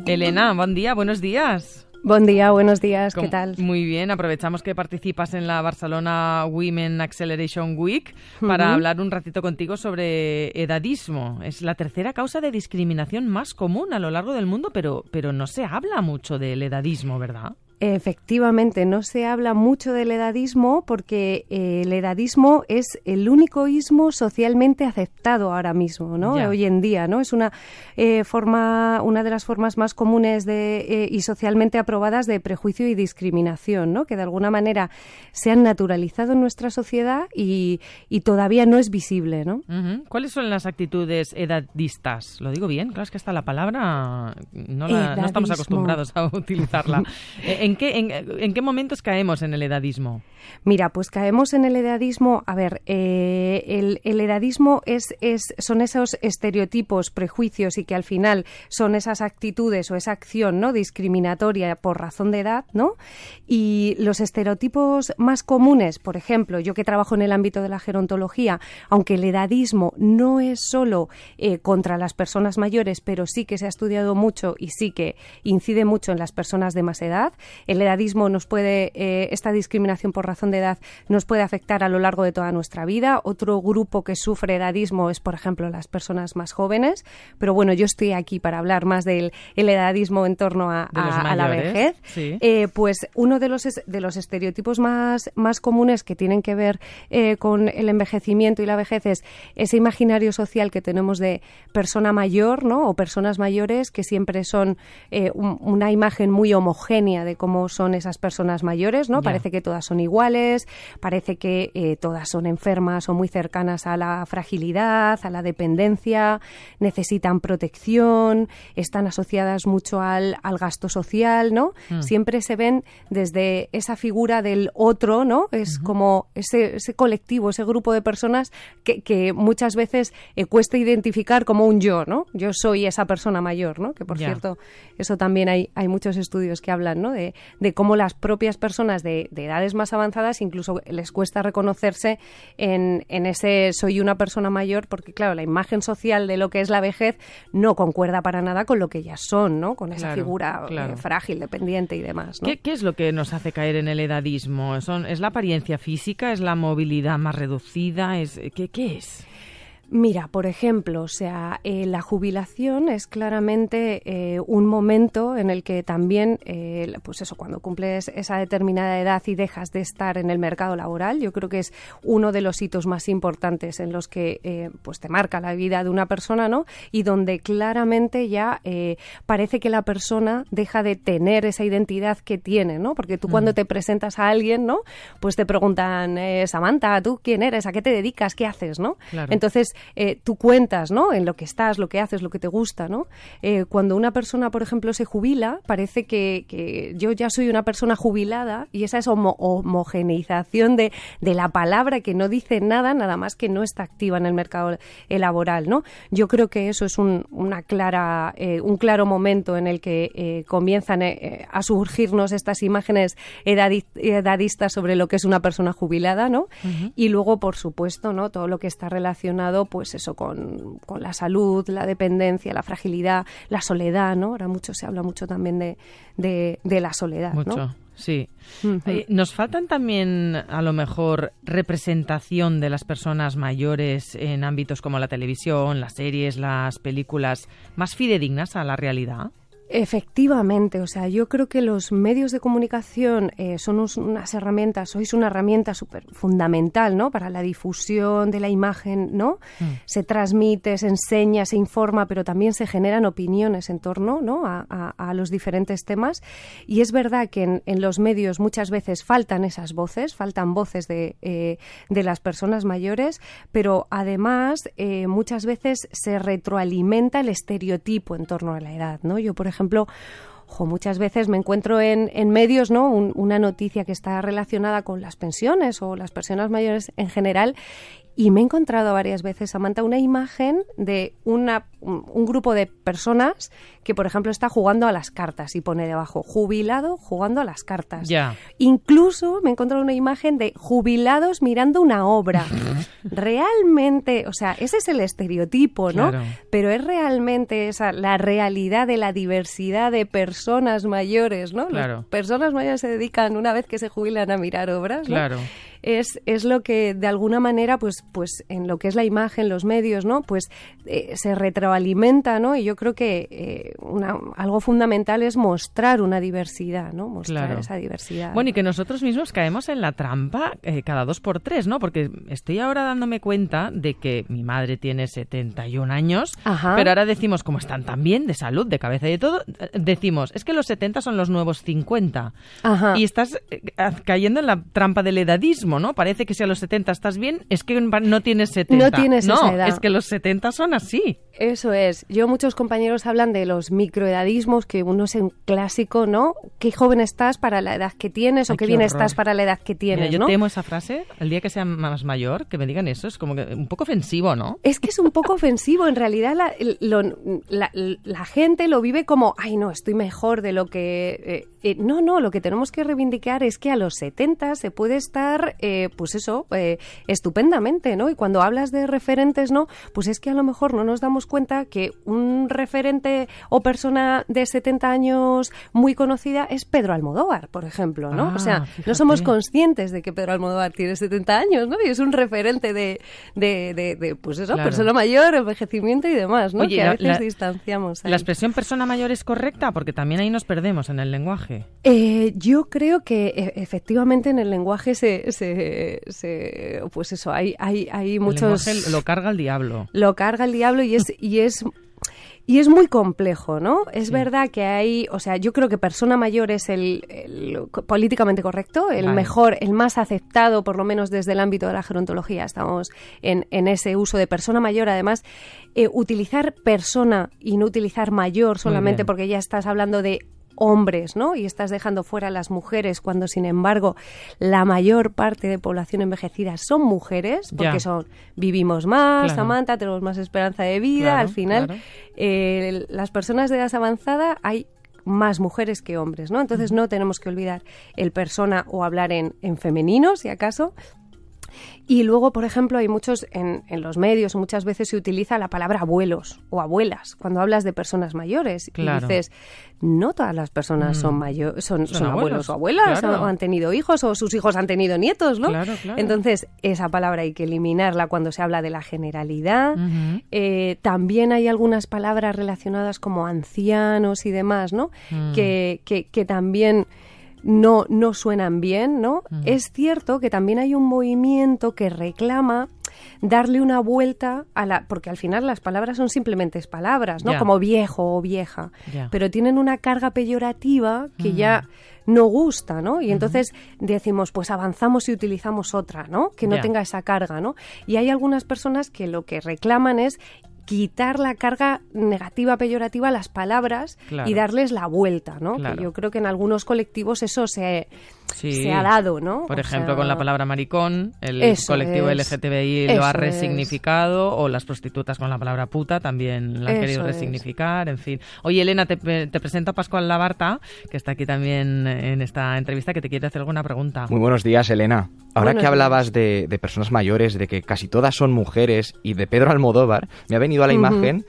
Elena, buen día, buenos días. Buen día, buenos días, ¿qué tal? Muy bien, aprovechamos que participas en la Barcelona Women Acceleration Week para hablar un ratito contigo sobre edadismo. Es la tercera causa de discriminación más común a lo largo del mundo, pero no se habla mucho del edadismo, ¿verdad? Efectivamente, no se habla mucho del edadismo porque el edadismo es el único ismo socialmente aceptado ahora mismo, ¿no? Hoy en día, ¿no? Es una de las formas más comunes y socialmente aprobadas de prejuicio y discriminación, ¿no? Que de alguna manera se han naturalizado en nuestra sociedad y todavía no es visible, ¿no? Uh-huh. ¿Cuáles son las actitudes edadistas? ¿Lo digo bien? Claro, es que esta la palabra no estamos acostumbrados a utilizarla. ¿En qué momentos caemos en el edadismo? Mira, pues caemos en el edadismo. A ver, el edadismo son esos estereotipos, prejuicios y que al final son esas actitudes o esa acción, ¿no?, discriminatoria por razón de edad, ¿no? Y los estereotipos más comunes, por ejemplo, yo que trabajo en el ámbito de la gerontología, aunque el edadismo no es solo contra las personas mayores, pero sí que se ha estudiado mucho y sí que incide mucho en las personas de más edad. El edadismo esta discriminación por razón de edad nos puede afectar a lo largo de toda nuestra vida. Otro grupo que sufre edadismo es, por ejemplo, las personas más jóvenes. Pero bueno, yo estoy aquí para hablar más del edadismo en torno a la vejez. Sí. Pues uno de los estereotipos más comunes que tienen que ver con el envejecimiento y la vejez es ese imaginario social que tenemos de persona mayor, ¿no?, o personas mayores que siempre son una imagen muy homogénea de cómo son esas personas mayores, ¿no? Parece que todas son iguales, parece que todas son enfermas o muy cercanas a la fragilidad, a la dependencia, necesitan protección, están asociadas mucho al gasto social, ¿no? Siempre se ven desde esa figura del otro, ¿no? Es como ese colectivo, ese grupo de personas que muchas veces cuesta identificar como un yo, ¿no? Yo soy esa persona mayor, ¿no? Que por cierto, eso también hay muchos estudios que hablan, ¿no?, de cómo las propias personas de edades más avanzadas incluso les cuesta reconocerse en ese soy una persona mayor, porque claro, la imagen social de lo que es la vejez no concuerda para nada con lo que ellas son, ¿no?, con esa figura frágil, dependiente y demás, ¿no? ¿Qué es lo que nos hace caer en el edadismo? ¿Es la apariencia física? ¿Es la movilidad más reducida? ¿Qué es? Mira, por ejemplo, o sea, la jubilación es claramente un momento en el que también, pues eso, cuando cumples esa determinada edad y dejas de estar en el mercado laboral, yo creo que es uno de los hitos más importantes en los que pues te marca la vida de una persona, ¿no? Y donde claramente ya parece que la persona deja de tener esa identidad que tiene, ¿no? Porque tú cuando te presentas a alguien, ¿no?, pues te preguntan, Samantha, ¿tú quién eres? ¿A qué te dedicas? ¿Qué haces? ¿No? Claro. Entonces, tú cuentas, ¿no?, en lo que estás, lo que haces, lo que te gusta, ¿no? Cuando una persona, por ejemplo, se jubila, parece que yo ya soy una persona jubilada y esa es homogeneización de la palabra que no dice nada más que no está activa en el mercado laboral, ¿no? Yo creo que eso es un claro momento en el que comienzan a surgirnos estas imágenes edadistas sobre lo que es una persona jubilada, ¿no? Y luego, por supuesto, ¿no?, todo lo que está relacionado, pues eso, con la salud, la dependencia, la fragilidad, la soledad, ¿no? Ahora se habla mucho también de la soledad, mucho, ¿no? Sí. ¿Nos faltan también, a lo mejor, representación de las personas mayores en ámbitos como la televisión, las series, las películas, más fidedignas a la realidad? Efectivamente, o sea, yo creo que los medios de comunicación sois una herramienta súper fundamental, ¿no?, para la difusión de la imagen, ¿no? Se transmite, se enseña, se informa, pero también se generan opiniones en torno, ¿no?, a los diferentes temas. Y es verdad que en los medios muchas veces faltan esas voces, faltan voces de las personas mayores, pero además muchas veces se retroalimenta el estereotipo en torno a la edad, ¿no? Yo, por ejemplo, muchas veces me encuentro en medios, ¿no? Una noticia que está relacionada con las pensiones o las personas mayores en general. Y me he encontrado varias veces, Samantha, una imagen de un grupo de personas que, por ejemplo, está jugando a las cartas y pone debajo, jubilado jugando a las cartas. Ya. Incluso me he encontrado una imagen de jubilados mirando una obra. Realmente, o sea, ese es el estereotipo, ¿no? Claro. Pero es realmente esa la realidad de la diversidad de personas mayores, ¿no? Claro. Las personas mayores se dedican, una vez que se jubilan, a mirar obras, ¿no? Claro. Es lo que, de alguna manera, pues en lo que es la imagen, los medios, ¿no? Pues se retroalimenta, ¿no? Y yo creo que algo fundamental es mostrar una diversidad, ¿no? Mostrar esa diversidad. Bueno, y que nosotros mismos caemos en la trampa cada 2x3, ¿no? Porque estoy ahora dándome cuenta de que mi madre tiene 71 años, Ajá. pero ahora decimos, como están tan bien de salud, de cabeza y de todo, decimos, es que los 70 son los nuevos 50. Ajá. Y estás cayendo en la trampa del edadismo, ¿no? Parece que si a los 70 estás bien, es que no tienes 70. No tienes esa edad. Es que los 70 son así. Eso es. Muchos compañeros hablan de los microedadismos, que uno es un clásico, ¿no? Qué joven estás para la edad que tienes, o qué bien estás para la edad que tienes, Mira, yo ¿no? temo esa frase. El día que sea más mayor, que me digan eso, es como que un poco ofensivo, ¿no? Es que es un poco ofensivo. En realidad la gente lo vive como, ay, no, estoy mejor de lo que... No, lo que tenemos que reivindicar es que a los 70 se puede estar, estupendamente, ¿no? Y cuando hablas de referentes, ¿no? Pues es que a lo mejor no nos damos cuenta que un referente o persona de 70 años muy conocida es Pedro Almodóvar, por ejemplo, ¿no? O sea, fíjate. no somos conscientes de que Pedro Almodóvar tiene 70 años, ¿no? Y es un referente de pues eso, Claro. Persona mayor, envejecimiento y demás, ¿no? Oye, que a veces distanciamos ahí. ¿La expresión persona mayor es correcta? Porque también ahí nos perdemos en el lenguaje. Yo creo que efectivamente en el lenguaje pues eso, hay muchos... El lenguaje lo carga el diablo. Lo carga el diablo y es muy complejo, ¿no? Es verdad que hay, o sea, yo creo que persona mayor es el políticamente correcto, el mejor, el más aceptado, por lo menos desde el ámbito de la gerontología. Estamos en ese uso de persona mayor. Además, utilizar persona y no utilizar mayor solamente porque ya estás hablando de hombres, ¿no? Y estás dejando fuera a las mujeres, cuando sin embargo la mayor parte de población envejecida son mujeres, porque vivimos más, claro. Samantha, tenemos más esperanza de vida, claro, al final las personas de edad avanzada hay más mujeres que hombres, ¿no? Entonces no tenemos que olvidar el persona o hablar en femenino, si acaso. Y luego, por ejemplo, hay muchos en los medios, muchas veces se utiliza la palabra abuelos o abuelas cuando hablas de personas mayores. Claro. Y dices, no todas las personas son abuelos o abuelas, claro. O han tenido hijos o sus hijos han tenido nietos, ¿no? Claro, claro. Entonces, esa palabra hay que eliminarla cuando se habla de la generalidad. También hay algunas palabras relacionadas como ancianos y demás, ¿no? Que también... no suenan bien, ¿no? Es cierto que también hay un movimiento que reclama darle una vuelta porque al final las palabras son simplemente palabras, ¿no? Como viejo o vieja, pero tienen una carga peyorativa que ya no gusta, ¿no? Y entonces decimos, pues avanzamos y utilizamos otra, ¿no? Que no tenga esa carga, ¿no? Y hay algunas personas que lo que reclaman es quitar la carga negativa, peyorativa a las palabras y darles la vuelta, ¿no? Claro. Que yo creo que en algunos colectivos eso se ha dado, ¿no? Por ejemplo, con la palabra maricón, el colectivo LGTBI lo ha resignificado, o las prostitutas con la palabra puta también la han querido resignificar, en fin. Oye, Elena, te presento a Pascual Labarta, que está aquí también en esta entrevista, que te quiere hacer alguna pregunta. Muy buenos días, Elena. Ahora que hablabas de personas mayores, de que casi todas son mujeres, y de Pedro Almodóvar, me ha venido a la imagen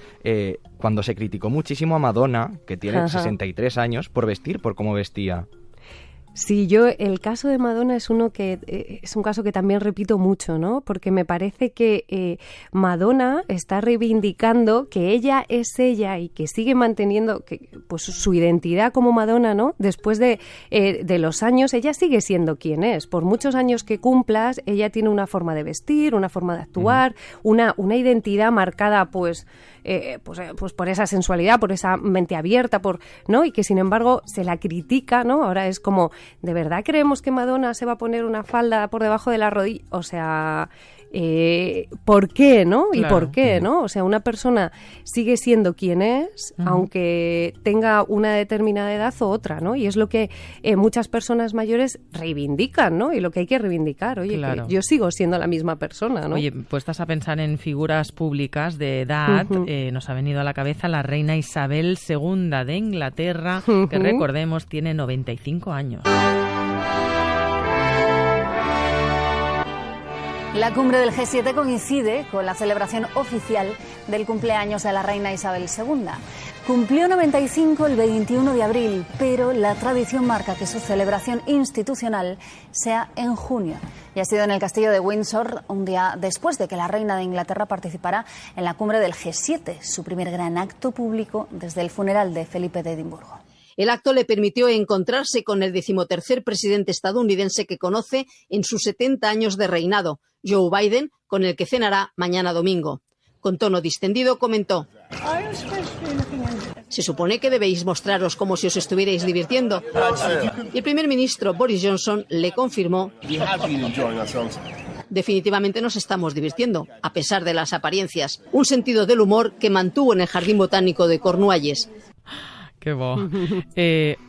cuando se criticó muchísimo a Madonna, que tiene 63 años, por vestir por cómo vestía. Sí, el caso de Madonna es un caso que también repito mucho, ¿no? Porque me parece que Madonna está reivindicando que ella es ella y que sigue manteniendo pues su identidad como Madonna, ¿no? Después de los años, ella sigue siendo quien es. Por muchos años que cumplas, ella tiene una forma de vestir, una forma de actuar, una identidad marcada, pues por esa sensualidad, por esa mente abierta, ¿no? Y que sin embargo se la critica, ¿no? Ahora es como, ¿de verdad creemos que Madonna se va a poner una falda por debajo de la rodilla? O sea, ¿por qué, no? ¿Y por qué, no? O sea, una persona sigue siendo quien es, aunque tenga una determinada edad o otra, ¿no? Y es lo que muchas personas mayores reivindican, ¿no? Y lo que hay que reivindicar, oye, que yo sigo siendo la misma persona, ¿no? Oye, puestas a pensar en figuras públicas de edad, nos ha venido a la cabeza la reina Isabel II de Inglaterra, que recordemos tiene 95 años. La cumbre del G7 coincide con la celebración oficial del cumpleaños de la reina Isabel II. Cumplió 95 el 21 de abril, pero la tradición marca que su celebración institucional sea en junio. Y ha sido en el castillo de Windsor, un día después de que la reina de Inglaterra participara en la cumbre del G7, su primer gran acto público desde el funeral de Felipe de Edimburgo. El acto le permitió encontrarse con el 13º presidente estadounidense que conoce en sus 70 años de reinado, Joe Biden, con el que cenará mañana domingo. Con tono distendido comentó: se supone que debéis mostraros como si os estuvierais divirtiendo. Y el primer ministro Boris Johnson le confirmó: definitivamente nos estamos divirtiendo, a pesar de las apariencias. Un sentido del humor que mantuvo en el Jardín Botánico de Cornualles. Qué bo.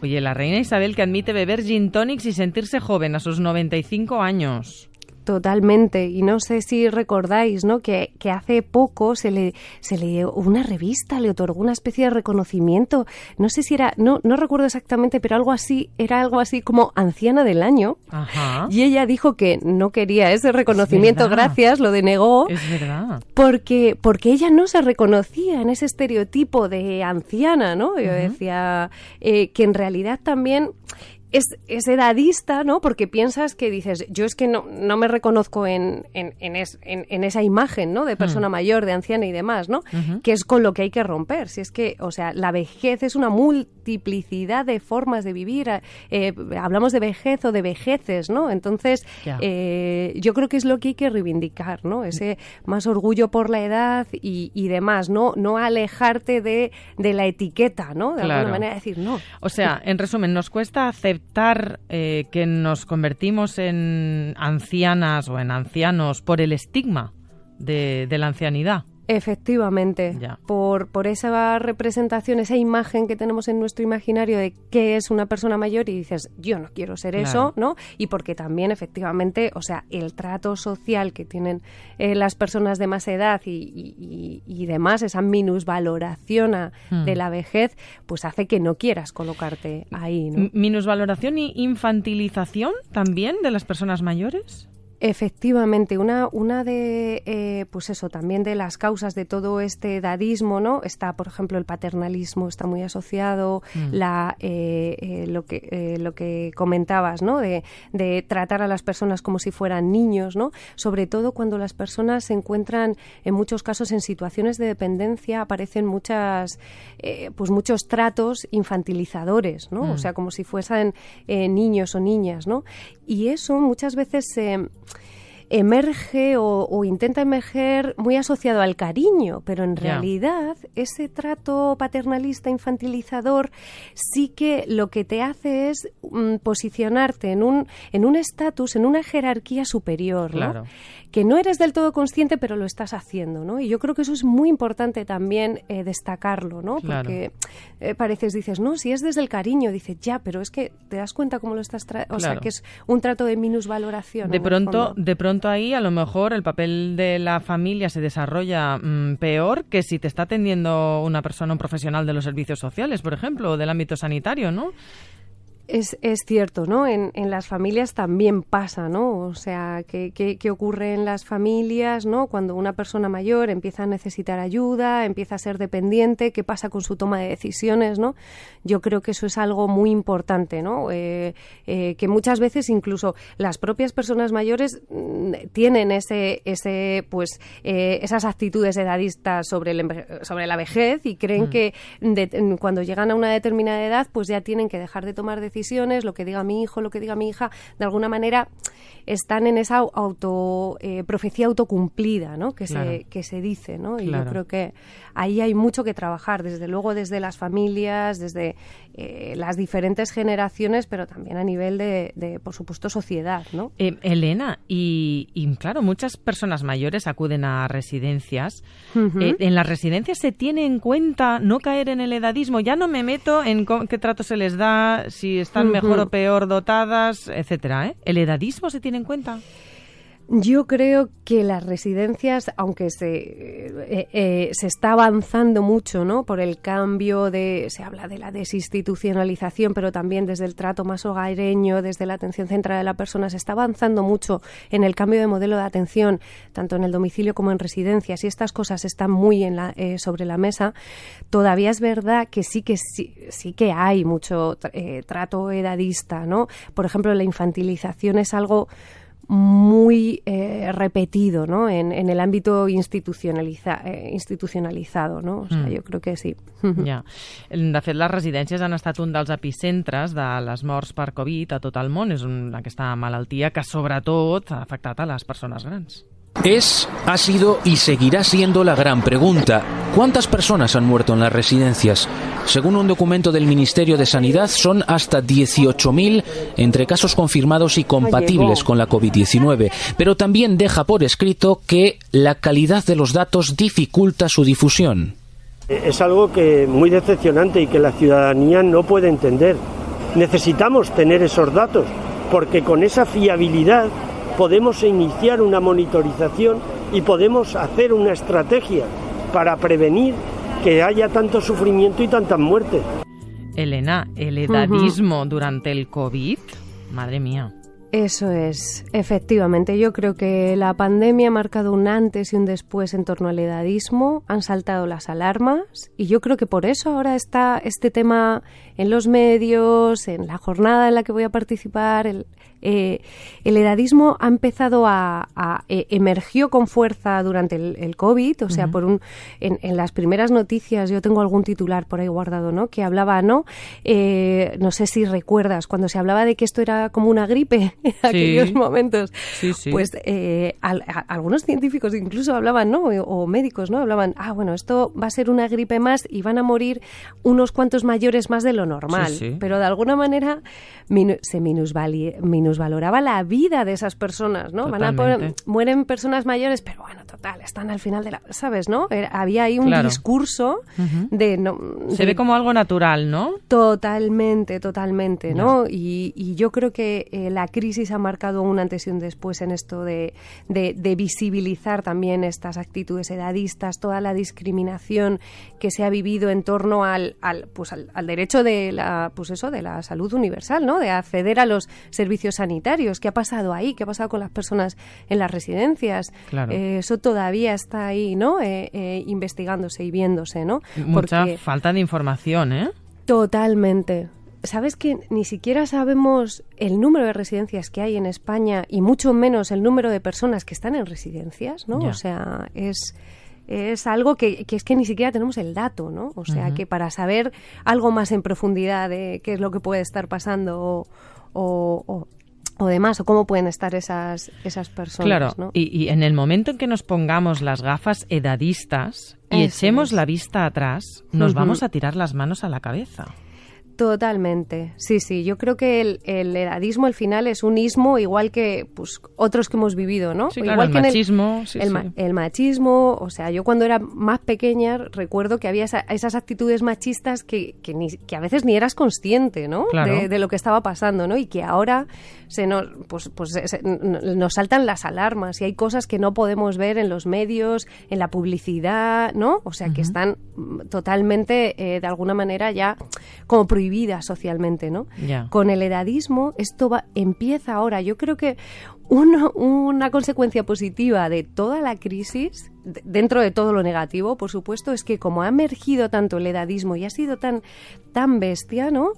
Oye, la reina Isabel que admite beber gin tonics y sentirse joven a sus 95 años. Totalmente, y no sé si recordáis, ¿no? que hace poco se le una revista le otorgó una especie de reconocimiento, no sé si era, no recuerdo exactamente, pero era algo así como anciana del año. Ajá. Y ella dijo que no quería ese reconocimiento, gracias, lo denegó. Es verdad. Porque ella no se reconocía en ese estereotipo de anciana, ¿no? Yo decía que en realidad también es edadista, ¿no? Porque piensas que dices, yo es que no me reconozco en esa imagen, ¿no? De persona mayor, de anciana y demás, ¿no? Que es con lo que hay que romper. Si es que, o sea, la vejez es una multiplicidad de formas de vivir. Hablamos de vejez o de vejeces, ¿no? Entonces, yo creo que es lo que hay que reivindicar, ¿no? Ese más orgullo por la edad y demás, ¿no? No alejarte de la etiqueta, ¿no? De alguna manera decir no. O sea, en resumen, nos cuesta aceptar que nos convertimos en ancianas o en ancianos por el estigma de la ancianidad. Efectivamente, por esa representación, esa imagen que tenemos en nuestro imaginario de qué es una persona mayor y dices, yo no quiero ser eso, ¿no? Y porque también, efectivamente, o sea, el trato social que tienen las personas de más edad y demás, esa minusvaloración de la vejez, pues hace que no quieras colocarte ahí, ¿no? ¿Minusvaloración y infantilización también de las personas mayores? Efectivamente, una de, pues eso, también de las causas de todo este edadismo, ¿no? Está, por ejemplo, el paternalismo, está muy asociado, lo que comentabas, ¿no? De tratar a las personas como si fueran niños, ¿no? Sobre todo cuando las personas se encuentran, en muchos casos, en situaciones de dependencia, aparecen muchos tratos infantilizadores, ¿no? O sea, como si fuesen niños o niñas, ¿no? Y eso muchas veces emerge o intenta emerger muy asociado al cariño, pero en realidad ese trato paternalista, infantilizador, sí que lo que te hace es posicionarte en un estatus, en una jerarquía superior, ¿no? Claro. Que no eres del todo consciente, pero lo estás haciendo, ¿no? Y yo creo que eso es muy importante también destacarlo, ¿no? Claro. Porque dices, no, si es desde el cariño, dices, ya, pero es que te das cuenta cómo lo estás o sea, que es un trato de minusvaloración. De pronto ahí a lo mejor el papel de la familia se desarrolla peor que si te está atendiendo una persona, un profesional de los servicios sociales, por ejemplo, o del ámbito sanitario, ¿no? Es cierto, ¿no? En las familias también pasa, ¿no? O sea, ¿qué ocurre en las familias, ¿no? Cuando una persona mayor empieza a necesitar ayuda, empieza a ser dependiente, ¿qué pasa con su toma de decisiones, ¿no? Yo creo que eso es algo muy importante, ¿no? Que muchas veces incluso las propias personas mayores tienen esas actitudes edadistas sobre la vejez y creen que cuando llegan a una determinada edad, pues ya tienen que dejar de tomar decisiones decisiones, lo que diga mi hijo, lo que diga mi hija, de alguna manera están en esa profecía autocumplida, ¿no? Que se dice, ¿no? Y yo creo que ahí hay mucho que trabajar, desde luego desde las familias, desde las diferentes generaciones, pero también a nivel de por supuesto, sociedad, ¿no? Elena, y claro, muchas personas mayores acuden a residencias. ¿En las residencias se tiene en cuenta no caer en el edadismo? Ya no me meto en qué trato se les da, si están mejor o peor dotadas, etcétera, ¿eh? ¿El edadismo se tiene en cuenta? Yo creo que las residencias, aunque se está avanzando mucho, ¿no? Por el cambio se habla de la desinstitucionalización, pero también desde el trato más hogareño, desde la atención centrada de la persona, se está avanzando mucho en el cambio de modelo de atención, tanto en el domicilio como en residencias, y estas cosas están muy sobre la mesa. Todavía es verdad que sí que hay mucho trato edadista, ¿no? Por ejemplo, la infantilización es algo muy repetido, ¿no? En el ámbito institucionalitzado, no? O sea, jo crec que sí. Ja. De fet, les residències han estat un dels epicentres de les morts per Covid a tot el món. És aquesta malaltia que sobretot ha afectat a les persones grans. Ha sido y seguirá siendo la gran pregunta. ¿Cuántas personas han muerto en las residencias? Según un documento del Ministerio de Sanidad, son hasta 18.000 entre casos confirmados y compatibles con la COVID-19. Pero también deja por escrito que la calidad de los datos dificulta su difusión. Es algo que muy decepcionante y que la ciudadanía no puede entender. Necesitamos tener esos datos, porque con esa fiabilidad podemos iniciar una monitorización y podemos hacer una estrategia para prevenir que haya tanto sufrimiento y tantas muertes. Elena, el edadismo durante el COVID, madre mía. Eso es, efectivamente. Yo creo que la pandemia ha marcado un antes y un después en torno al edadismo, han saltado las alarmas y yo creo que por eso ahora está este tema en los medios, en la jornada en la que voy a participar. El edadismo ha empezado emergió con fuerza durante el COVID, o sea, en las primeras noticias yo tengo algún titular por ahí guardado, ¿no? Que hablaba, ¿no? No sé si recuerdas, cuando se hablaba de que esto era como una gripe en aquellos momentos, pues algunos científicos incluso hablaban, ¿no? O médicos, ¿no? Hablaban, bueno, esto va a ser una gripe más y van a morir unos cuantos mayores más de lo normal, pero de alguna manera se minusvaloraba la vida de esas personas, ¿no? Mueren personas mayores, pero bueno, total, están al final de ¿sabes, no? Había ahí un discurso de... Se ve como algo natural, ¿no? Totalmente, ¿no? Y yo creo que la crisis ha marcado un antes y un después en esto de visibilizar también estas actitudes edadistas, toda la discriminación que se ha vivido en torno al derecho de la salud universal, ¿no? De acceder a los servicios sanitarios. ¿Qué ha pasado ahí? ¿Qué ha pasado con las personas en las residencias? Claro. Eso todavía está ahí, ¿no? Investigándose y viéndose, ¿no? Mucha falta de información, ¿eh? Totalmente. ¿Sabes que ni siquiera sabemos el número de residencias que hay en España y mucho menos el número de personas que están en residencias, ¿no? Yeah. O sea, es algo que es que ni siquiera tenemos el dato, ¿no? O sea, que para saber algo más en profundidad de qué es lo que puede estar pasando o demás, o cómo pueden estar esas personas, claro, ¿no? Y en el momento en que nos pongamos las gafas edadistas y echemos la vista atrás, nos vamos a tirar las manos a la cabeza. Totalmente, sí, yo creo que el edadismo al final es un ismo igual que pues otros que hemos vivido, ¿no? Sí, claro, igual el machismo. El machismo, o sea, yo cuando era más pequeña recuerdo que había esas actitudes machistas que a veces ni eras consciente, ¿no? Claro. De lo que estaba pasando, ¿no? Y que ahora nos saltan las alarmas y hay cosas que no podemos ver en los medios, en la publicidad, ¿no? O sea, que están totalmente, de alguna manera, ya como prohibidas socialmente, ¿no? Yeah. Con el edadismo esto empieza ahora. Yo creo que una consecuencia positiva de toda la crisis, dentro de todo lo negativo, por supuesto, es que como ha emergido tanto el edadismo y ha sido tan bestia, ¿no?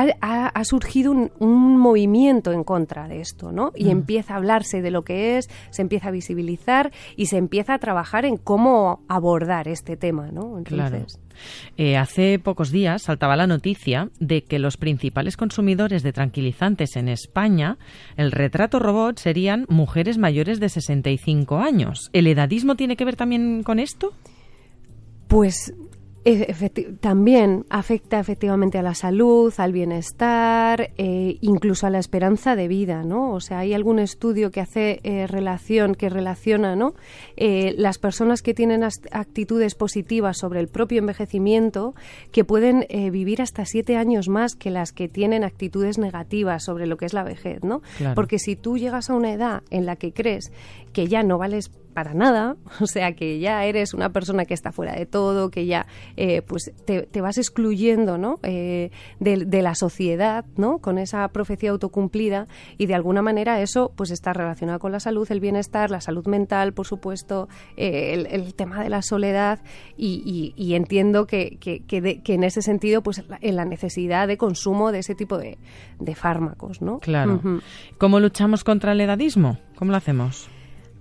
ha surgido un movimiento en contra de esto, ¿no? Y empieza a hablarse de lo que es, se empieza a visibilizar y se empieza a trabajar en cómo abordar este tema, ¿no? Entonces... Claro. Hace pocos días saltaba la noticia de que los principales consumidores de tranquilizantes en España, el retrato robot, serían mujeres mayores de 65 años. ¿El edadismo tiene que ver también con esto? Pues también afecta efectivamente a la salud, al bienestar, incluso a la esperanza de vida, ¿no? O sea, hay algún estudio que hace relaciona, ¿no? Las personas que tienen actitudes positivas sobre el propio envejecimiento, que pueden vivir hasta 7 años más que las que tienen actitudes negativas sobre lo que es la vejez, ¿no? Claro. Porque si tú llegas a una edad en la que crees que ya no vales para nada, o sea, que ya eres una persona que está fuera de todo, que ya pues te vas excluyendo, ¿no? de la sociedad, ¿no? Con esa profecía autocumplida, y de alguna manera eso pues está relacionado con la salud, el bienestar, la salud mental, por supuesto, el tema de la soledad, y entiendo que en ese sentido pues en la necesidad de consumo de ese tipo de fármacos, ¿no? Claro. ¿Cómo luchamos contra el edadismo? ¿Cómo lo hacemos?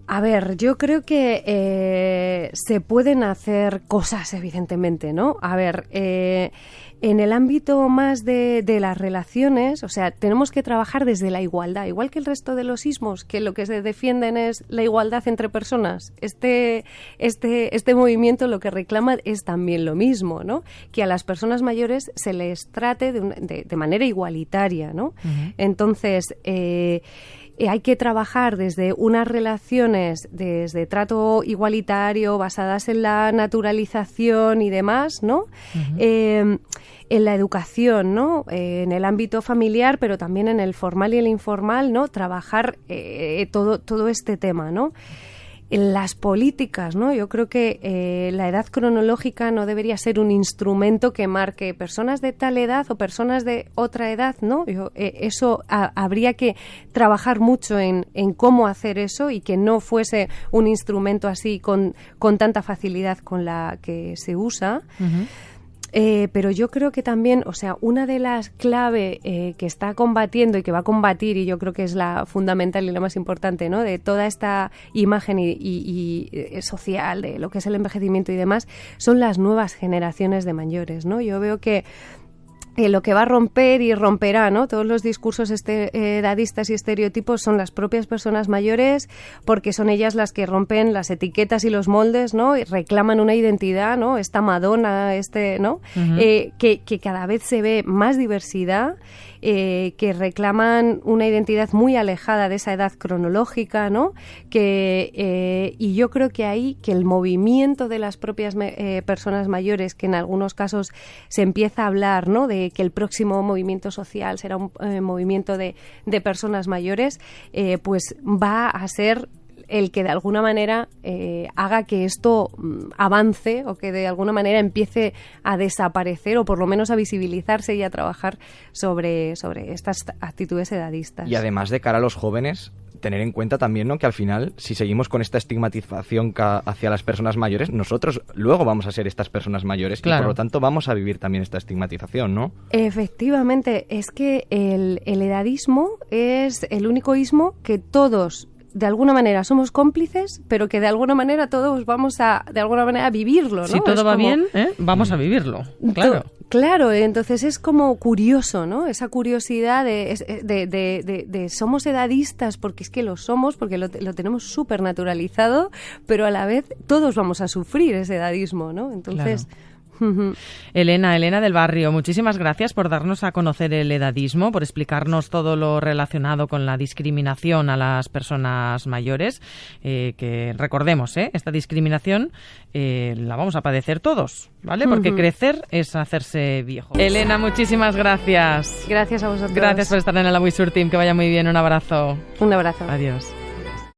A ver, yo creo que se pueden hacer cosas, evidentemente, ¿no? A ver, en el ámbito más de las relaciones, o sea, tenemos que trabajar desde la igualdad, igual que el resto de los ismos, que lo que se defienden es la igualdad entre personas. Este movimiento lo que reclama es también lo mismo, ¿no? Que a las personas mayores se les trate de manera igualitaria, ¿no? Uh-huh. Entonces, hay que trabajar desde unas relaciones, desde trato igualitario, basadas en la naturalización y demás, ¿no? Uh-huh. En la educación, ¿no? En el ámbito familiar, pero también en el formal y el informal, ¿no? Trabajar todo este tema, ¿no? En las políticas, ¿no? Yo creo que la edad cronológica no debería ser un instrumento que marque personas de tal edad o personas de otra edad, ¿no? Eso habría que trabajar mucho en cómo hacer eso, y que no fuese un instrumento así con tanta facilidad con la que se usa. Uh-huh. Pero yo creo que también, o sea, una de las claves que está combatiendo y que va a combatir, y yo creo que es la fundamental y la más importante, ¿no? De toda esta imagen y social de lo que es el envejecimiento y demás, son las nuevas generaciones de mayores, ¿no? Yo veo que lo que va a romper y romperá, ¿no? Todos los discursos edadistas y estereotipos son las propias personas mayores, porque son ellas las que rompen las etiquetas y los moldes, ¿no? Y reclaman una identidad, ¿no? Esta Madonna, ¿no? Uh-huh. Que cada vez se ve más diversidad, que reclaman una identidad muy alejada de esa edad cronológica, ¿no? Y yo creo que ahí que el movimiento de las propias personas mayores, que en algunos casos se empieza a hablar, ¿no? De que el próximo movimiento social será un movimiento de personas mayores, pues va a ser el que de alguna manera haga que esto avance, o que de alguna manera empiece a desaparecer, o por lo menos a visibilizarse y a trabajar sobre estas actitudes edadistas. Y además, de cara a los jóvenes, tener en cuenta también, ¿no?, que al final, si seguimos con esta estigmatización hacia las personas mayores, nosotros luego vamos a ser estas personas mayores, claro, y por lo tanto vamos a vivir también esta estigmatización, ¿no? Efectivamente, es que el edadismo es el único ismo que todos de alguna manera somos cómplices, pero que de alguna manera todos vamos a, de alguna manera, vivirlo, ¿no? Si todo va bien, vamos a vivirlo, claro. Claro, entonces es como curioso, ¿no? Esa curiosidad de somos edadistas porque es que lo somos, porque lo tenemos súper naturalizado, pero a la vez todos vamos a sufrir ese edadismo, ¿no? Entonces... Claro. Elena del Barrio, muchísimas gracias por darnos a conocer el edadismo, por explicarnos todo lo relacionado con la discriminación a las personas mayores, que recordemos, esta discriminación la vamos a padecer todos, ¿vale? Porque crecer es hacerse viejo. Elena, muchísimas gracias. Gracias a vosotros. Gracias por estar en el Avui Surtim, que vaya muy bien, un abrazo. Un abrazo. Adiós.